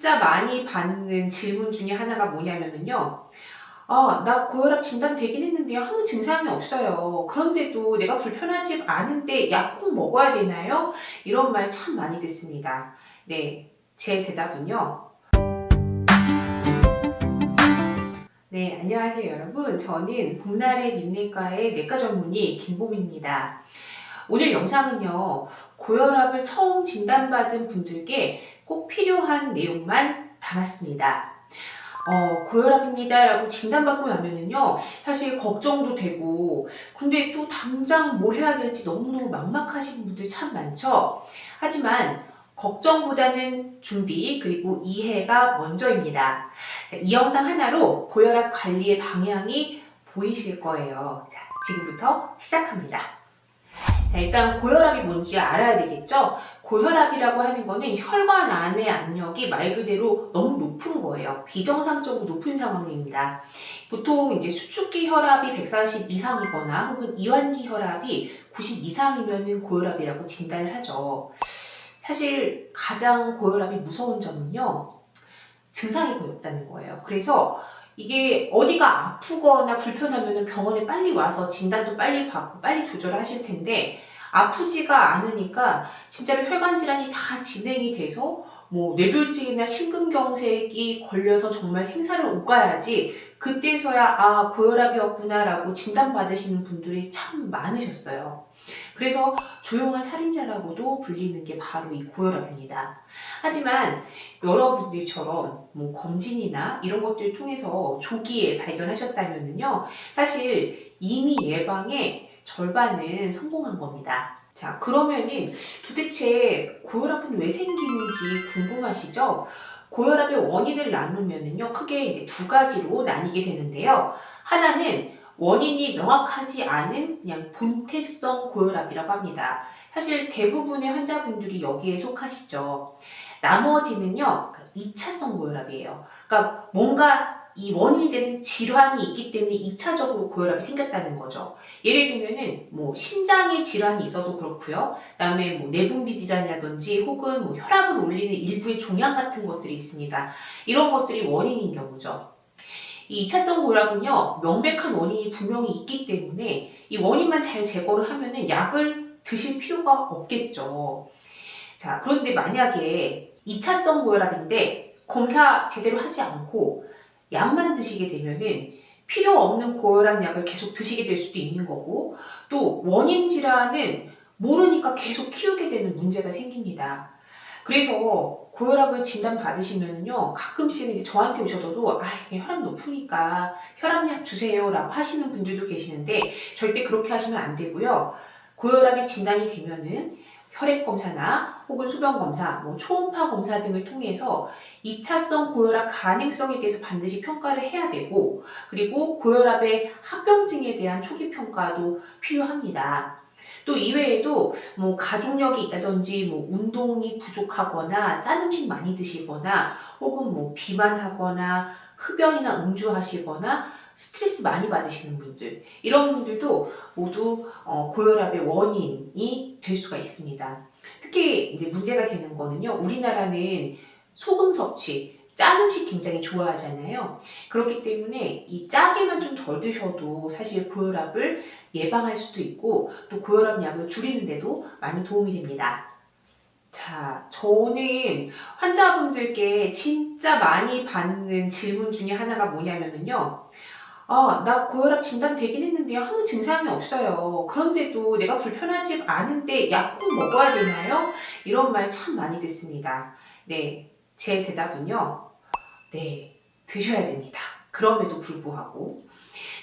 진짜 많이 받는 질문 중에 하나가 뭐냐면요. 나 고혈압 진단 되긴 했는데요. 아무 증상이 없어요. 그런데도 내가 불편하지 않은데 약 꼭 먹어야 되나요? 이런 말 참 많이 듣습니다. 네, 제 대답은요. 네, 안녕하세요, 여러분. 저는 복날의 민내과의 내과 전문의 김봄입니다. 오늘 영상은요, 고혈압을 처음 진단받은 분들께 꼭 필요한 내용만 담았습니다. 고혈압입니다 라고 진단받고 나면은요, 사실 걱정도 되고, 근데 또 당장 뭘 해야 될지 너무너무 막막하신 분들 참 많죠? 하지만 걱정보다는 준비 그리고 이해가 먼저입니다. 자, 이 영상 하나로 고혈압 관리의 방향이 보이실 거예요. 자, 지금부터 시작합니다. 자, 일단 고혈압이 뭔지 알아야 되겠죠? 고혈압이라고 하는 거는 혈관 안의 압력이 말 그대로 너무 높은 거예요. 비정상적으로 높은 상황입니다. 보통 이제 수축기 혈압이 140 이상이거나 혹은 이완기 혈압이 90 이상이면 고혈압이라고 진단을 하죠. 사실 가장 고혈압이 무서운 점은요, 증상이 거의 없다는 거예요. 그래서 이게 어디가 아프거나 불편하면 병원에 빨리 와서 진단도 빨리 받고 빨리 조절하실 텐데, 아프지가 않으니까 진짜로 혈관 질환이 다 진행이 돼서 뭐 뇌졸중이나 심근경색이 걸려서 정말 생사를 오가야지 그때서야 고혈압이었구나 라고 진단받으시는 분들이 참 많으셨어요. 그래서 조용한 살인자라고도 불리는 게 바로 이 고혈압입니다. 하지만 여러분들처럼 뭐 검진이나 이런 것들을 통해서 조기에 발견하셨다면요, 사실 이미 예방의 절반은 성공한 겁니다. 자, 그러면은 도대체 고혈압은 왜 생기는지 궁금하시죠? 고혈압의 원인을 나누면요, 크게 이제 두 가지로 나뉘게 되는데요. 하나는 원인이 명확하지 않은 그냥 본태성 고혈압이라고 합니다. 사실 대부분의 환자분들이 여기에 속하시죠. 나머지는요, 2차성 고혈압이에요. 그러니까 뭔가 이 원인이 되는 질환이 있기 때문에 2차적으로 고혈압이 생겼다는 거죠. 예를 들면은 뭐 신장에 질환이 있어도 그렇고요. 그다음에 뭐 내분비 질환이라든지 혹은 뭐 혈압을 올리는 일부의 종양 같은 것들이 있습니다. 이런 것들이 원인인 경우죠. 이 2차성 고혈압은요, 명백한 원인이 분명히 있기 때문에 이 원인만 잘 제거를 하면은 약을 드실 필요가 없겠죠. 자, 그런데 만약에 2차성 고혈압인데 검사 제대로 하지 않고 약만 드시게 되면은 필요 없는 고혈압 약을 계속 드시게 될 수도 있는 거고, 또 원인 질환은 모르니까 계속 키우게 되는 문제가 생깁니다. 그래서 고혈압을 진단받으시면요, 가끔씩 이제 저한테 오셔도 이게 혈압 높으니까 혈압약 주세요 라고 하시는 분들도 계시는데, 절대 그렇게 하시면 안 되고요. 고혈압이 진단이 되면은 혈액검사나 혹은 소변검사, 뭐 초음파 검사 등을 통해서 2차성 고혈압 가능성에 대해서 반드시 평가를 해야 되고, 그리고 고혈압의 합병증에 대한 초기 평가도 필요합니다. 또 이외에도 뭐 가족력이 있다든지 뭐 운동이 부족하거나 짠 음식 많이 드시거나 혹은 뭐 비만하거나 흡연이나 음주하시거나 스트레스 많이 받으시는 분들, 이런 분들도 모두 고혈압의 원인이 될 수가 있습니다. 특히 이제 문제가 되는 거는요, 우리나라는 소금 섭취, 짠 음식 굉장히 좋아하잖아요. 그렇기 때문에 이 짜게만 좀 덜 드셔도 사실 고혈압을 예방할 수도 있고, 또 고혈압 약을 줄이는 데도 많이 도움이 됩니다. 자, 저는 환자분들께 진짜 많이 받는 질문 중에 하나가 뭐냐면요. 나 고혈압 진단 되긴 했는데요. 아무 증상이 없어요. 그런데도 내가 불편하지 않은데 약 꼭 먹어야 되나요? 이런 말 참 많이 듣습니다. 네, 제 대답은요. 네, 드셔야 됩니다. 그럼에도 불구하고.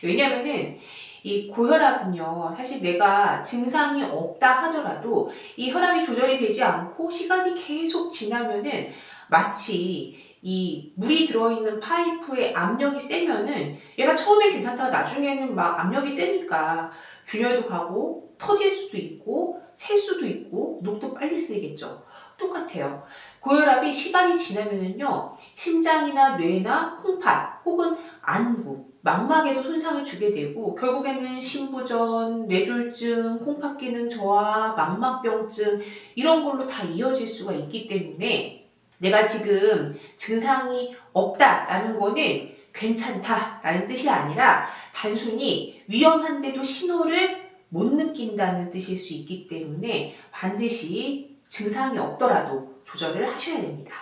왜냐면은 이 고혈압은요, 사실 내가 증상이 없다 하더라도 이 혈압이 조절이 되지 않고 시간이 계속 지나면은 마치 이 물이 들어있는 파이프의 압력이 세면은 얘가 처음엔 괜찮다가 나중에는 막 압력이 세니까 균열도 가고 터질 수도 있고 셀 수도 있고 녹도 빨리 쓰이겠죠. 똑같아요. 고혈압이 시간이 지나면은요, 심장이나 뇌나 콩팥 혹은 안구, 망막에도 손상을 주게 되고, 결국에는 심부전, 뇌졸중, 콩팥 기능 저하, 망막병증 이런 걸로 다 이어질 수가 있기 때문에 내가 지금 증상이 없다라는 거는 괜찮다라는 뜻이 아니라 단순히 위험한데도 신호를 못 느낀다는 뜻일 수 있기 때문에 반드시 증상이 없더라도 조절을 하셔야 됩니다.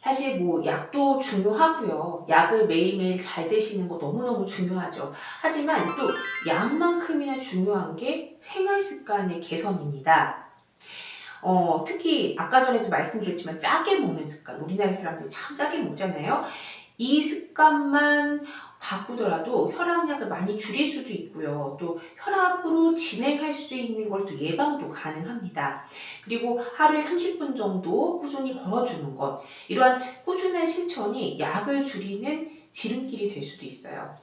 사실 약도 중요하고요. 약을 매일매일 잘 드시는 거 너무너무 중요하죠. 하지만 또 약만큼이나 중요한 게 생활 습관의 개선입니다. 특히 아까 전에도 말씀드렸지만 짜게 먹는 습관, 우리나라 사람들이 참 짜게 먹잖아요. 이 습관만 바꾸더라도 혈압약을 많이 줄일 수도 있고요. 또 혈압으로 진행할 수 있는 걸 또 예방도 가능합니다. 그리고 하루에 30분 정도 꾸준히 걸어주는 것, 이러한 꾸준한 실천이 약을 줄이는 지름길이 될 수도 있어요.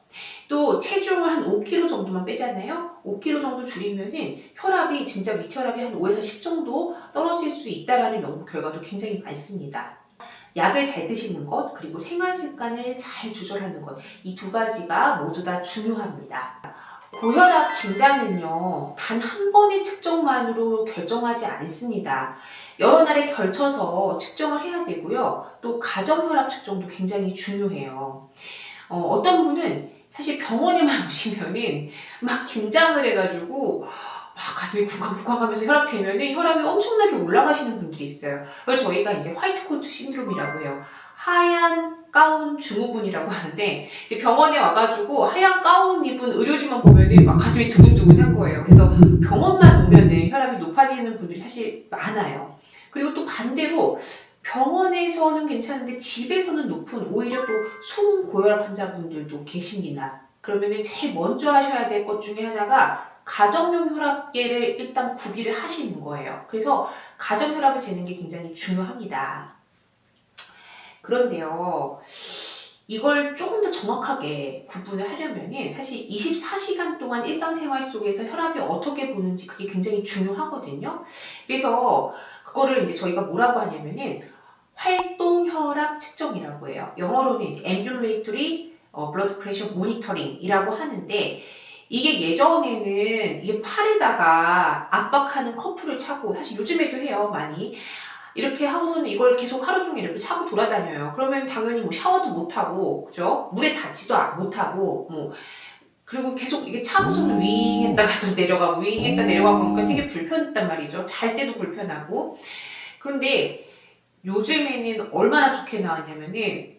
또 체중을 한 5kg 정도만 빼잖아요. 5kg 정도 줄이면은 혈압이 진짜 밑혈압이 한 5에서 10 정도 떨어질 수 있다라는 연구 결과도 굉장히 많습니다. 약을 잘 드시는 것, 그리고 생활 습관을 잘 조절하는 것, 이 두 가지가 모두 다 중요합니다. 고혈압 진단은요, 단 한 번의 측정만으로 결정하지 않습니다. 여러 날에 걸쳐서 측정을 해야 되고요. 또 가정혈압 측정도 굉장히 중요해요. 어떤 분은 사실 병원에만 오시면은 막 긴장을 해가지고 막 가슴이 쿵쾅쿵쾅 하면서 혈압 재면은 혈압이 엄청나게 올라가시는 분들이 있어요. 그래서 저희가 이제 화이트 코트 신드롬이라고 해요. 하얀 가운 증후군이라고 하는데, 이제 병원에 와가지고 하얀 가운 입은 의료진만 보면은 막 가슴이 두근두근 한 거예요. 그래서 병원만 오면은 혈압이 높아지는 분들이 사실 많아요. 그리고 또 반대로 병원에서는 괜찮은데 집에서는 높은 오히려 또 숨은 고혈압 환자분들도 계십니다. 그러면은 제일 먼저 하셔야 될 것 중에 하나가 가정용 혈압계를 일단 구비를 하시는 거예요. 그래서 가정 혈압을 재는 게 굉장히 중요합니다. 그런데요, 이걸 조금 더 정확하게 구분을 하려면은 사실 24시간 동안 일상생활 속에서 혈압이 어떻게 보는지 그게 굉장히 중요하거든요. 그래서 그거를 이제 저희가 뭐라고 하냐면은 활동 혈압 측정이라고 해요. 영어로는 이제 ambulatory blood pressure monitoring이라고 하는데, 이게 예전에는 이게 팔에다가 압박하는 커프를 차고, 사실 요즘에도 해요, 많이. 이렇게 하고서는 이걸 계속 하루 종일 이렇게 차고 돌아다녀요. 그러면 당연히 샤워도 못하고, 그죠? 물에 닿지도 못하고, 그리고 계속 이게 차고서는 윙 했다가 또 내려가고, 윙 했다 내려가고, 그러니까 되게 불편했단 말이죠. 잘 때도 불편하고. 그런데 요즘에는 얼마나 좋게 나왔냐면은,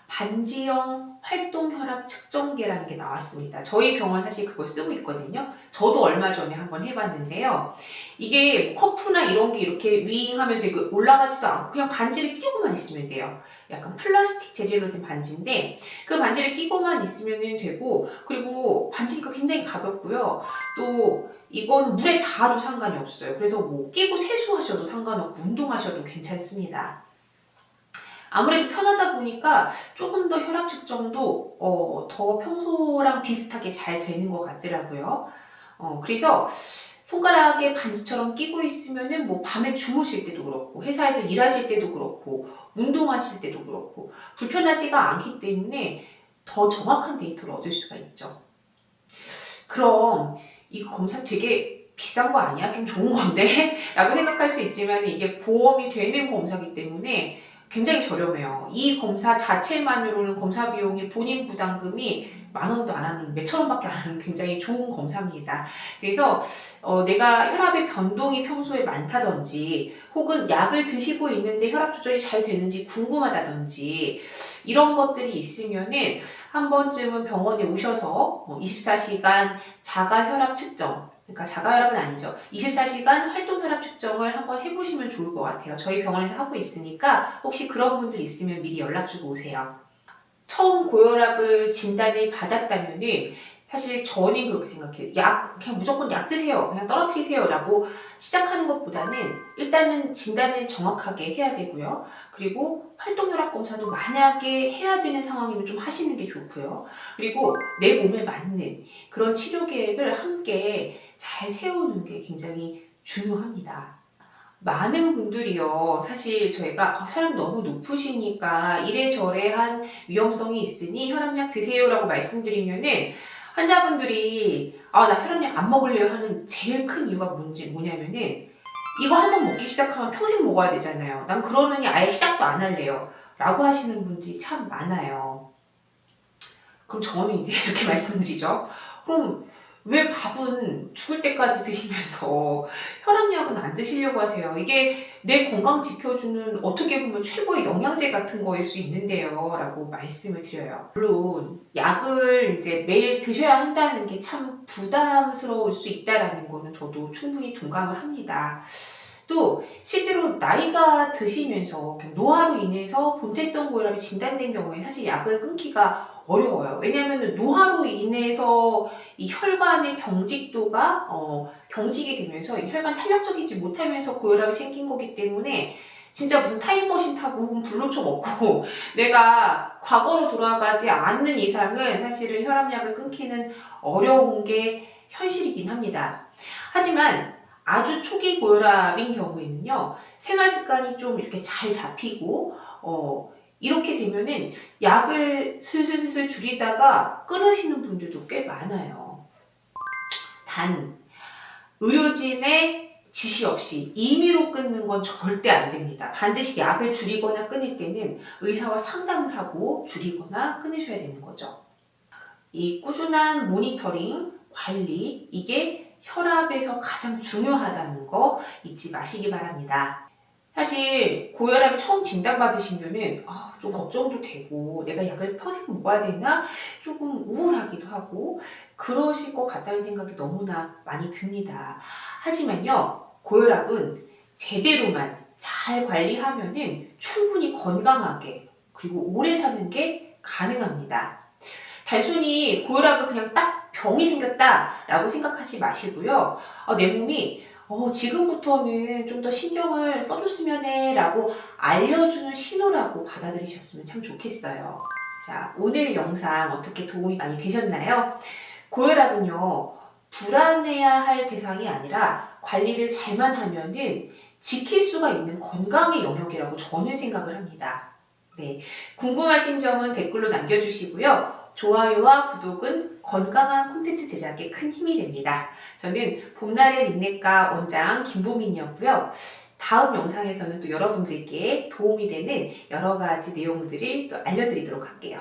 반지형 활동 혈압 측정계라는 게 나왔습니다. 저희 병원 사실 그걸 쓰고 있거든요. 저도 얼마 전에 한번 해봤는데요. 이게 커프나 이런 게 이렇게 윙 하면서 올라가지도 않고 그냥 반지를 끼고만 있으면 돼요. 약간 플라스틱 재질로 된 반지인데 그 반지를 끼고만 있으면 되고, 그리고 반지니까 굉장히 가볍고요. 또 이건 물에 닿아도 상관이 없어요. 그래서 끼고 세수하셔도 상관없고 운동하셔도 괜찮습니다. 아무래도 편하다 보니까 조금 더 혈압 측정도 더 평소랑 비슷하게 잘 되는 것 같더라고요. 그래서 손가락에 반지처럼 끼고 있으면은 밤에 주무실 때도 그렇고, 회사에서 일하실 때도 그렇고, 운동하실 때도 그렇고, 불편하지가 않기 때문에 더 정확한 데이터를 얻을 수가 있죠. 그럼 이 검사 되게 비싼 거 아니야? 좀 좋은 건데? 라고 생각할 수 있지만 이게 보험이 되는 검사이기 때문에 굉장히 저렴해요. 이 검사 자체만으로는 검사 비용이 본인 부담금이 10,000원도 안 하는, 몇천 원밖에 안 하는 굉장히 좋은 검사입니다. 그래서 내가 혈압의 변동이 평소에 많다든지, 혹은 약을 드시고 있는데 혈압 조절이 잘 되는지 궁금하다든지, 이런 것들이 있으면은 한 번쯤은 병원에 오셔서 24시간 자가 혈압 측정, 그러니까 자가혈압은 아니죠. 24시간 활동혈압 측정을 한번 해보시면 좋을 것 같아요. 저희 병원에서 하고 있으니까 혹시 그런 분들 있으면 미리 연락 주고 오세요. 처음 고혈압을 진단을 받았다면은 사실 저는 그렇게 생각해요. 그냥 무조건 약 드세요. 그냥 떨어뜨리세요. 라고 시작하는 것보다는 일단은 진단을 정확하게 해야 되고요. 그리고 활동혈압 검사도 만약에 해야 되는 상황이면 좀 하시는 게 좋고요. 그리고 내 몸에 맞는 그런 치료 계획을 함께 잘 세우는 게 굉장히 중요합니다. 많은 분들이요, 사실 저희가 혈압 너무 높으시니까 이래저래한 위험성이 있으니 혈압약 드세요라고 말씀드리면은 환자분들이 나 혈압약 안 먹을래요 하는 제일 큰 이유가 뭐냐면은 이거 한번 먹기 시작하면 평생 먹어야 되잖아요. 난 그러느니 아예 시작도 안 할래요. 라고 하시는 분들이 참 많아요. 그럼 저는 이제 이렇게 말씀드리죠. 그럼 왜 밥은 죽을 때까지 드시면서 혈압약은 안 드시려고 하세요? 이게 내 건강 지켜주는 어떻게 보면 최고의 영양제 같은 거일 수 있는데요. 라고 말씀을 드려요. 물론 약을 이제 매일 드셔야 한다는 게 참 부담스러울 수 있다라는 거는 저도 충분히 동감을 합니다. 또 실제로 나이가 드시면서 노화로 인해서 본태성 고혈압이 진단된 경우에 사실 약을 끊기가 어려워요. 왜냐하면 노화로 인해서 이 혈관의 경직도가 경직이 되면서 이 혈관 탄력적이지 못하면서 고혈압이 생긴 거기 때문에 진짜 무슨 타임머신 타고 혹은 불로초 먹고 내가 과거로 돌아가지 않는 이상은 사실은 혈압약을 끊기는 어려운 게 현실이긴 합니다. 하지만 아주 초기 고혈압인 경우에는요, 생활 습관이 좀 이렇게 잘 잡히고, 이렇게 되면은 약을 슬슬슬슬 줄이다가 끊으시는 분들도 꽤 많아요. 단, 의료진의 지시 없이 임의로 끊는 건 절대 안 됩니다. 반드시 약을 줄이거나 끊을 때는 의사와 상담을 하고 줄이거나 끊으셔야 되는 거죠. 이 꾸준한 모니터링, 관리, 이게 혈압에서 가장 중요하다는 거 잊지 마시기 바랍니다. 사실 고혈압을 처음 진단받으시면은 좀 걱정도 되고 내가 약을 평생 먹어야 되나 조금 우울하기도 하고 그러실 것 같다는 생각이 너무나 많이 듭니다. 하지만요, 고혈압은 제대로만 잘 관리하면은 충분히 건강하게 그리고 오래 사는 게 가능합니다. 단순히 고혈압을 그냥 딱 병이 생겼다라고 생각하지 마시고요. 내 몸이 지금부터는 좀 더 신경을 써줬으면 해 라고 알려주는 신호라고 받아들이셨으면 참 좋겠어요. 자, 오늘 영상 어떻게 도움이 많이 되셨나요? 고혈압은요, 불안해야 할 대상이 아니라 관리를 잘만 하면은 지킬 수가 있는 건강의 영역이라고 저는 생각을 합니다. 네, 궁금하신 점은 댓글로 남겨주시고요. 좋아요와 구독은 건강한 콘텐츠 제작에 큰 힘이 됩니다. 저는 봄날의 민내과 원장 김보민이었고요. 다음 영상에서는 또 여러분들께 도움이 되는 여러 가지 내용들을 또 알려드리도록 할게요.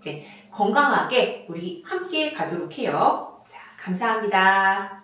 네, 건강하게 우리 함께 가도록 해요. 자, 감사합니다.